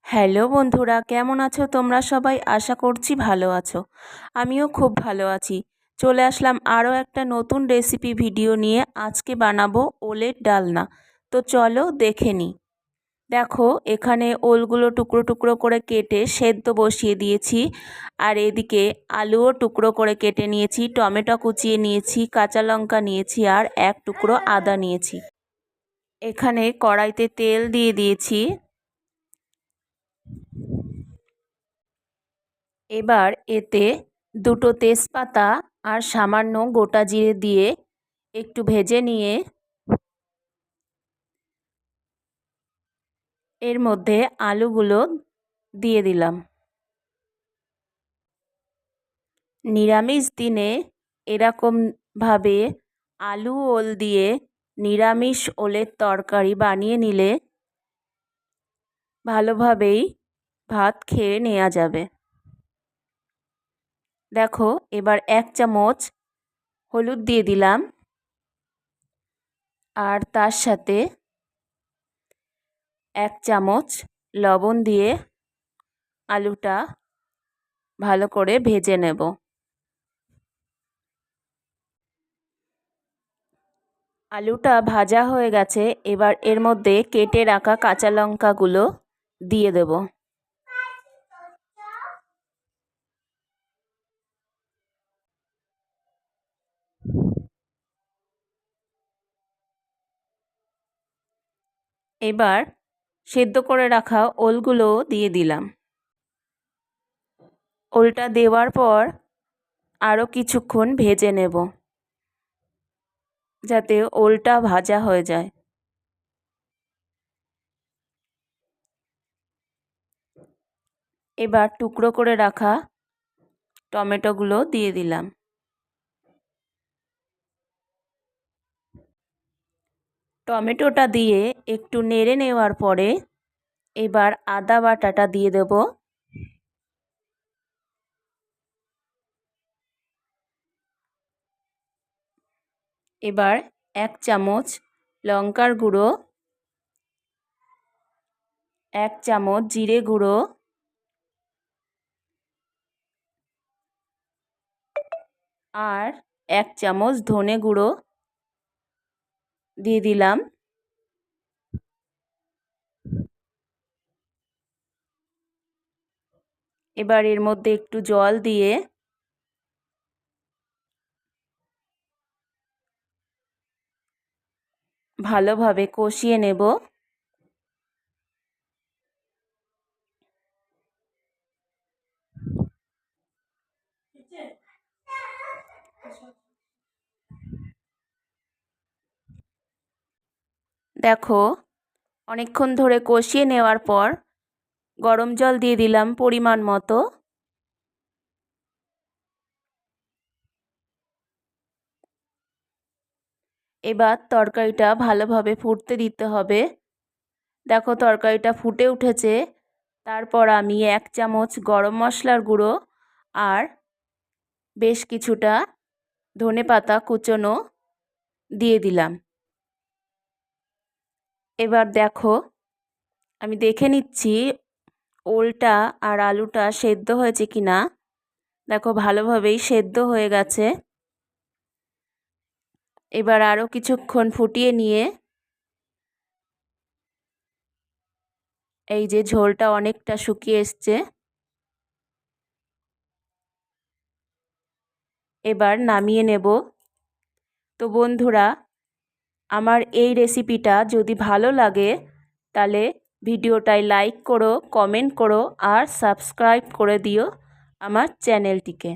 Hello বন্ধুরা, কেমন আছো তোমরা সবাই? আশা করছি ভালো আছো। আমিও খুব ভালো আছি। চলে আসলাম আরও একটা নতুন রেসিপি ভিডিও নিয়ে। আজকে বানাবো ওলের ডালনা। তো চলো দেখে নিই। দেখো, এখানে ওলগুলো টুকরো টুকরো করে কেটে সেদ্ধ বসিয়ে দিয়েছি। আর এদিকে আলুও টুকরো করে কেটে নিয়েছি, টমেটো কুচিয়ে নিয়েছি, কাঁচা লঙ্কা নিয়েছি আর এক টুকরো আদা নিয়েছি। এখানে কড়াইতে তেল দিয়ে দিয়েছি। এবার এতে দুটো তেজপাতা আর সামান্য গোটা জিরে দিয়ে একটু ভেজে নিয়ে এর মধ্যে আলুগুলো দিয়ে দিলাম। নিরামিষ দিনে এরকমভাবে আলু ওল দিয়ে নিরামিষ ওলের তরকারি বানিয়ে নিলে ভালোভাবেই ভাত খেয়ে নেওয়া যাবে। দেখো, এবার 1 চামচ হলুদ দিয়ে দিলাম আর তার সাথে 1 চামচ লবণ দিয়ে আলুটা ভালো করে ভেজে নেব। আলুটা ভাজা হয়ে গেছে। এবার এর মধ্যে কেটে রাখা কাঁচা লঙ্কাগুলো দিয়ে দেব। এবার সেদ্ধ করে রাখা ওলগুলো দিয়ে দিলাম। ওলটা দেওয়ার পর আরও কিছুক্ষণ ভেজে নেব যাতে ওলটা ভাজা হয়ে যায়। এবার টুকরো করে রাখা টমেটোগুলো দিয়ে দিলাম। টমেটোটা দিয়ে একটু নেড়ে নেওয়ার পরে এবার আদা বাটাটা দিয়ে দেব। এবার 1 চামচ লঙ্কার গুঁড়ো, 1 চামচ জিরে গুঁড়ো আর 1 চামচ ধনে গুঁড়ো দিয়ে দিলাম। এবার এর মধ্যে একটু জল দিয়ে ভালোভাবে কষিয়ে নেব। দেখো, অনেকক্ষণ ধরে কষিয়ে নেওয়ার পর গরম জল দিয়ে দিলাম পরিমাণ মতো। এবার তরকারিটা ভালোভাবে ফুটতে দিতে হবে। দেখো, তরকারিটা ফুটে উঠেছে। তারপর আমি 1 চামচ গরম মশলার গুঁড়ো আর বেশ কিছুটা ধনেপাতা কুচোনো দিয়ে দিলাম। এবার দেখো, আমি দেখে নিচ্ছি ওলটা আর আলুটা সেদ্ধ হয়েছে কিনা। দেখো, ভালোভাবেই সেদ্ধ হয়ে গেছে। এবার আরও কিছুক্ষণ ফুটিয়ে নিয়ে এই যে ঝোলটা অনেকটা শুকিয়ে এসছে, এবার নামিয়ে নেব। তো বন্ধুরা, আমার এই রেসিপিটা যদি ভালো লাগে তাহলে ভিডিওটায় লাইক করো, কমেন্ট করো আর সাবস্ক্রাইব করে দিও আমার চ্যানেলটিকে।